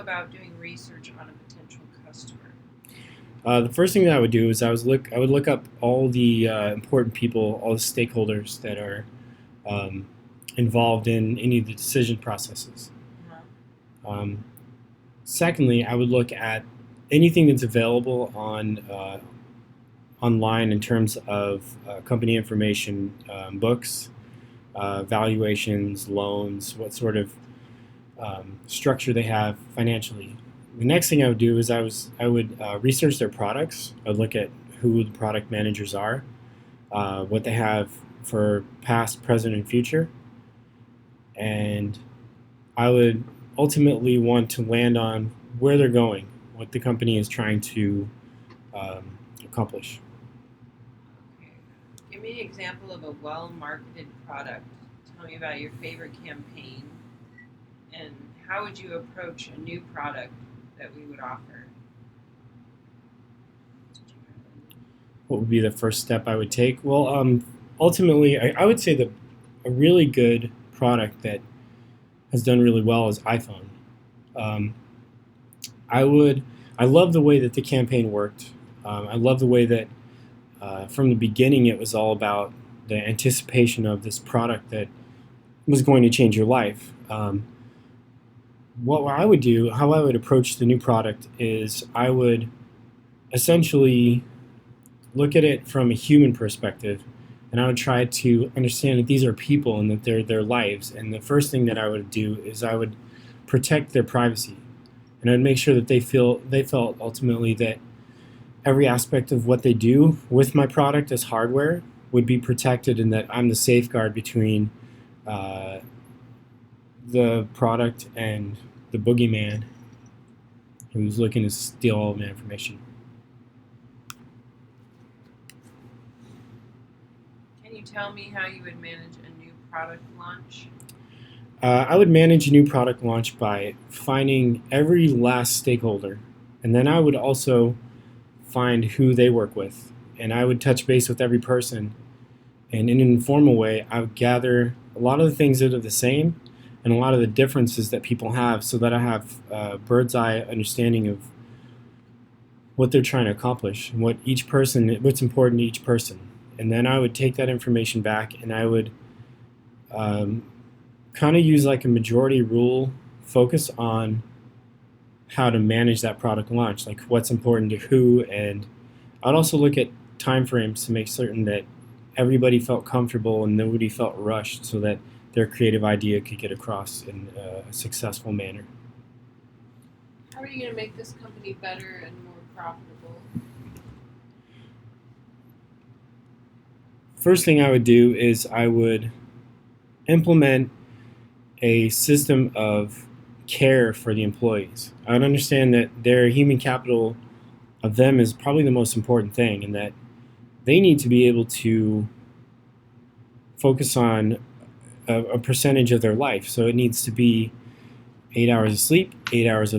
about doing research on a potential customer? The first thing that I would do is I would look up all the important people, all the stakeholders that are um, involved in any of the decision processes. Uh-huh. Um, Secondly, I would look at anything that's available on online in terms of company information, books, valuations, loans, what sort of structure they have financially. The next thing I would do is I would research their products. I'd look at who the product managers are, what they have for past, present, and future, and I would ultimately want to land on where they're going, what the company is trying to accomplish. Okay. Give me an example of a well-marketed product. Tell me about your favorite campaign and how would you approach a new product that we would offer? What would be the first step I would take? Well, ultimately, I would say that a really good product that has done really well is iPhone. Um, I would. I love the way that the campaign worked. I love the way that from the beginning it was all about the anticipation of this product that was going to change your life. What I would do, how I would approach the new product is I would essentially look at it from a human perspective, and I would try to understand that these are people and that they're their lives. And the first thing that I would do is I would protect their privacy, and I'd make sure that they felt ultimately that every aspect of what they do with my product as hardware would be protected, and that I'm the safeguard between uh, the product and the boogeyman who's looking to steal all of my information. Can you tell me how you would manage a new product launch? I would manage a new product launch by finding every last stakeholder, and then I would also find who they work with, and I would touch base with every person. And in an informal way, I would gather a lot of the things that are the same and a lot of the differences that people have, so that I have a bird's eye understanding of what they're trying to accomplish, and what's important to each person. And then I would take that information back, and I would um, kind of use like a majority rule, focus on how to manage that product launch, like what's important to who, and I'd also look at time frames to make certain that everybody felt comfortable and nobody felt rushed, so that their creative idea could get across in a successful manner. How are you going to make this company better and more profitable? First thing I would do is I would implement a system of care for the employees. I would understand that their human capital of them is probably the most important thing, and that they need to be able to focus on a percentage of their life. So it needs to be 8 hours of sleep, 8 hours of